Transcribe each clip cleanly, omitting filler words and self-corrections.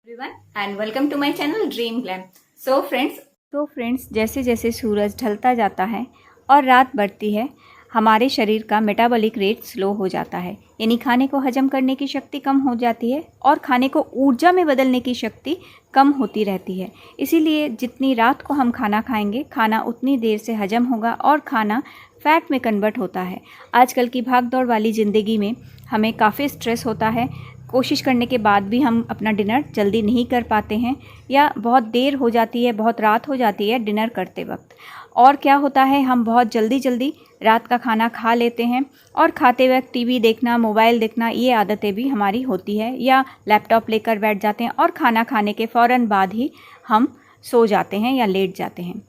Everyone and welcome to my channel dream glam. So friends जैसे जैसे सूरज ढलता जाता है और रात बढ़ती है, हमारे शरीर का मेटाबॉलिक रेट स्लो हो जाता है, यानी खाने को हजम करने की शक्ति कम हो जाती है और खाने को ऊर्जा में बदलने की शक्ति कम होती रहती है। इसीलिए जितनी रात को हम खाना खाएंगे, खाना उतनी देर से हजम होगा और खाना फैट में कन्वर्ट होता है। आजकल की भाग दौड़ वाली ज़िंदगी में हमें काफ़ी स्ट्रेस होता है। कोशिश करने के बाद भी हम अपना डिनर जल्दी नहीं कर पाते हैं या बहुत देर हो जाती है, बहुत रात हो जाती है डिनर करते वक्त। और क्या होता है, हम बहुत जल्दी रात का खाना खा लेते हैं और खाते वक्त टीवी देखना, मोबाइल देखना, ये आदतें भी हमारी होती है, या लैपटॉप लेकर बैठ जाते हैं और खाना खाने के फ़ौरन बाद ही हम सो जाते हैं या लेट जाते हैं।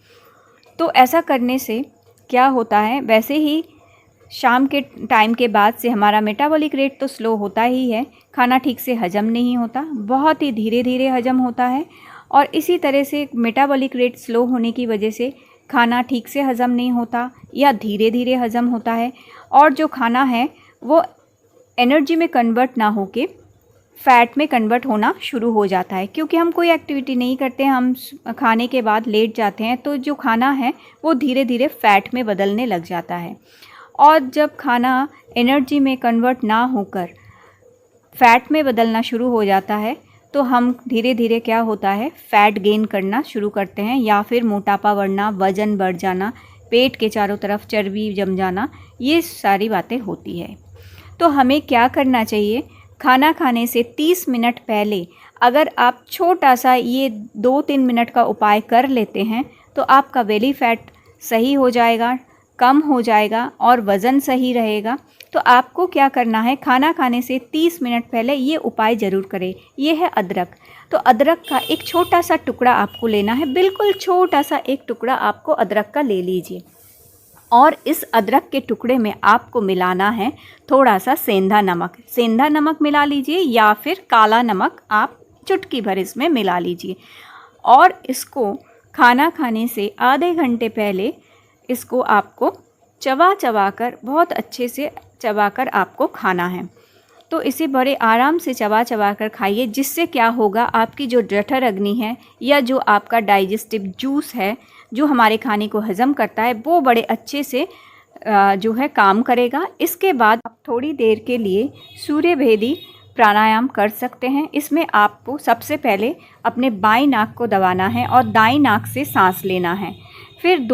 तो ऐसा करने से क्या होता है, वैसे ही शाम के टाइम के बाद से हमारा मेटाबॉलिक रेट तो स्लो होता ही है, खाना ठीक से हजम नहीं होता, बहुत ही धीरे धीरे हजम होता है। और इसी तरह से मेटाबॉलिक रेट स्लो होने की वजह से खाना ठीक से हजम नहीं होता या धीरे धीरे हजम होता है, और जो खाना है वो एनर्जी में कन्वर्ट ना होके फ़ैट में कन्वर्ट होना शुरू हो जाता है। क्योंकि हम कोई एक्टिविटी नहीं करते, हम खाने के बाद लेट जाते हैं, तो जो खाना है वो धीरे धीरे फ़ैट में बदलने लग जाता है। और जब खाना एनर्जी में कन्वर्ट ना होकर फ़ैट में बदलना शुरू हो जाता है, तो हम धीरे धीरे क्या होता है, फ़ैट गेन करना शुरू करते हैं, या फिर मोटापा बढ़ना, वज़न बढ़ जाना, पेट के चारों तरफ चर्बी जम जाना, ये सारी बातें होती है। तो हमें क्या करना चाहिए, खाना खाने से 30 मिनट पहले अगर आप छोटा सा ये 2-3 मिनट का उपाय कर लेते हैं तो आपका बेली फ़ैट सही हो जाएगा, कम हो जाएगा और वज़न सही रहेगा। तो आपको क्या करना है, खाना खाने से 30 मिनट पहले ये उपाय ज़रूर करें। ये है अदरक। तो अदरक का एक छोटा सा टुकड़ा आपको लेना है, बिल्कुल छोटा सा एक टुकड़ा आपको अदरक का ले लीजिए, और इस अदरक के टुकड़े में आपको मिलाना है थोड़ा सा सेंधा नमक। सेंधा नमक मिला लीजिए या फिर काला नमक आप चुटकी भर इसमें मिला लीजिए, और इसको खाना खाने से आधे घंटे पहले इसको आपको चबा कर, बहुत अच्छे से चबाकर आपको खाना है। तो इसे बड़े आराम से चबा कर खाइए, जिससे क्या होगा, आपकी जो जठर अग्नि है या जो आपका डाइजेस्टिव जूस है जो हमारे खाने को हज़म करता है, वो बड़े अच्छे से जो है काम करेगा। इसके बाद आप थोड़ी देर के लिए सूर्यभेदी प्राणायाम कर सकते हैं। इसमें आपको सबसे पहले अपने बाईं नाक को दबाना है और दाईं नाक से सांस लेना है। फिर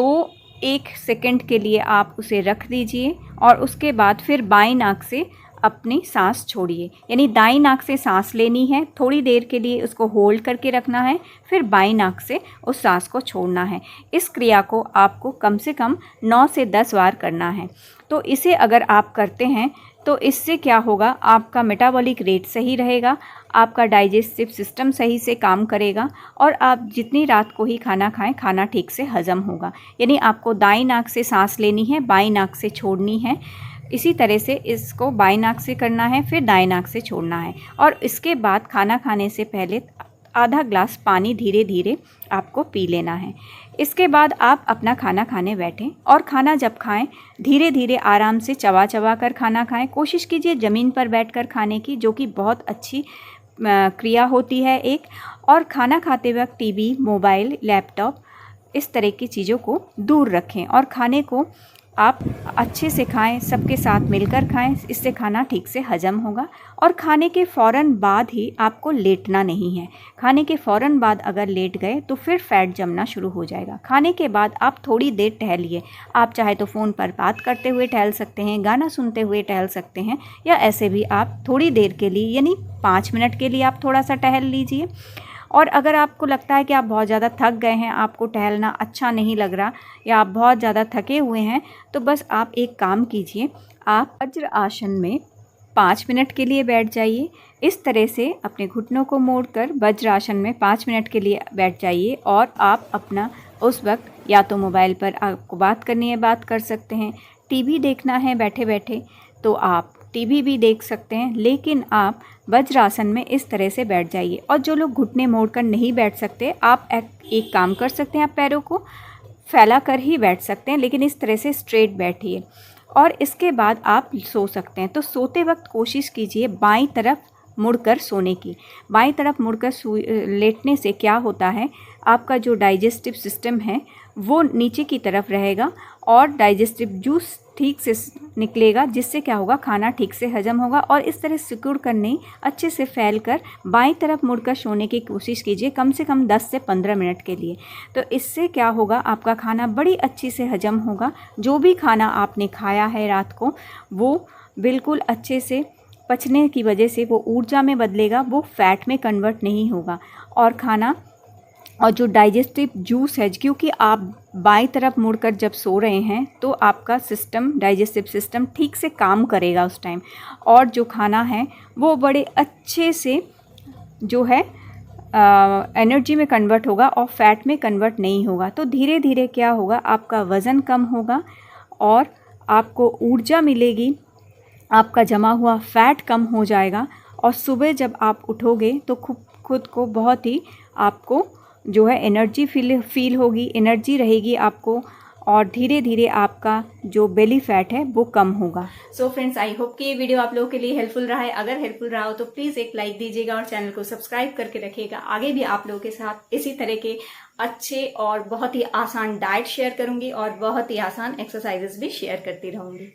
1 सेकंड के लिए आप उसे रख दीजिए और उसके बाद फिर बाईं नाक से अपनी सांस छोड़िए। यानी दाईं नाक से सांस लेनी है, थोड़ी देर के लिए उसको होल्ड करके रखना है, फिर बाईं नाक से उस सांस को छोड़ना है। इस क्रिया को आपको कम से कम 9 से 10 बार करना है। तो इसे अगर आप करते हैं तो इससे क्या होगा, आपका मेटाबॉलिक रेट सही रहेगा, आपका डाइजेस्टिव सिस्टम सही से काम करेगा, और आप जितनी रात को ही खाना खाएं, खाना ठीक से हजम होगा। यानी आपको दाईं नाक से सांस लेनी है, बाईं नाक से छोड़नी है। इसी तरह से इसको बाईं नाक से करना है, फिर दाईं नाक से छोड़ना है। और इसके बाद खाना खाने से पहले आधा ग्लास पानी धीरे धीरे आपको पी लेना है। इसके बाद आप अपना खाना खाने बैठें, और खाना जब खाएं धीरे धीरे आराम से चबा कर खाना खाएं। कोशिश कीजिए ज़मीन पर बैठकर खाने की, जो कि बहुत अच्छी क्रिया होती है एक। और खाना खाते वक्त टीवी, मोबाइल, लैपटॉप, इस तरह की चीज़ों को दूर रखें और खाने को आप अच्छे से खाएं, सबके साथ मिलकर खाएं। इससे खाना ठीक से हजम होगा। और खाने के फ़ौरन बाद ही आपको लेटना नहीं है। खाने के फ़ौरन बाद अगर लेट गए तो फिर फ़ैट जमना शुरू हो जाएगा। खाने के बाद आप थोड़ी देर टहलिए। आप चाहे तो फ़ोन पर बात करते हुए टहल सकते हैं, गाना सुनते हुए टहल सकते हैं, या ऐसे भी आप थोड़ी देर के लिए, यानी 5 मिनट के लिए आप थोड़ा सा टहल लीजिए। और अगर आपको लगता है कि आप बहुत ज़्यादा थक गए हैं, आपको टहलना अच्छा नहीं लग रहा, या आप बहुत ज़्यादा थके हुए हैं, तो बस आप एक काम कीजिए, आप वज्र आसन में 5 मिनट के लिए बैठ जाइए। इस तरह से अपने घुटनों को मोड़कर वज्र आसन में 5 मिनट के लिए बैठ जाइए, और आप अपना उस वक्त या तो मोबाइल पर आपको बात करनी है, बात कर सकते हैं, टीवी देखना है बैठे बैठे तो आप टीवी भी देख सकते हैं, लेकिन आप वज्रासन में इस तरह से बैठ जाइए। और जो लोग घुटने मोड़कर नहीं बैठ सकते, आप एक काम कर सकते हैं, आप पैरों को फैला कर ही बैठ सकते हैं, लेकिन इस तरह से स्ट्रेट बैठिए। और इसके बाद आप सो सकते हैं। तो सोते वक्त कोशिश कीजिए बाईं तरफ मुड़कर सोने की। बाईं तरफ मुड़कर लेटने से क्या होता है, आपका जो डाइजेस्टिव सिस्टम है वो नीचे की तरफ रहेगा और डाइजेस्टिव जूस ठीक से निकलेगा, जिससे क्या होगा, खाना ठीक से हजम होगा। और इस तरह सिकुड़ कर नहीं, अच्छे से फैल कर बाईं तरफ मुड़कर सोने की कोशिश कीजिए, कम से कम 10 से 15 मिनट के लिए। तो इससे क्या होगा, आपका खाना बड़ी अच्छी से हजम होगा। जो भी खाना आपने खाया है रात को वो बिल्कुल अच्छे से पचने की वजह से वो ऊर्जा में बदलेगा, वो फैट में कन्वर्ट नहीं होगा। और खाना और जो डाइजेस्टिव जूस है, क्योंकि आप बाईं तरफ मुड़कर जब सो रहे हैं तो आपका सिस्टम, डाइजेस्टिव सिस्टम ठीक से काम करेगा उस टाइम, और जो खाना है वो बड़े अच्छे से जो है एनर्जी में कन्वर्ट होगा और फैट में कन्वर्ट नहीं होगा। तो धीरे धीरे क्या होगा, आपका वज़न कम होगा और आपको ऊर्जा मिलेगी, आपका जमा हुआ फैट कम हो जाएगा। और सुबह जब आप उठोगे तो खुद को बहुत ही आपको जो है एनर्जी फील होगी, एनर्जी रहेगी आपको, और धीरे धीरे आपका जो बेली फैट है वो कम होगा। सो फ्रेंड्स, आई होप कि ये वीडियो आप लोगों के लिए हेल्पफुल रहा है। अगर हेल्पफुल रहा हो तो प्लीज़ एक लाइक दीजिएगा और चैनल को सब्सक्राइब करके रखिएगा। आगे भी आप लोगों के साथ इसी तरह के अच्छे और बहुत ही आसान डाइट शेयर करूंगी और बहुत ही आसान एक्सरसाइजेस भी शेयर करती रहूंगी।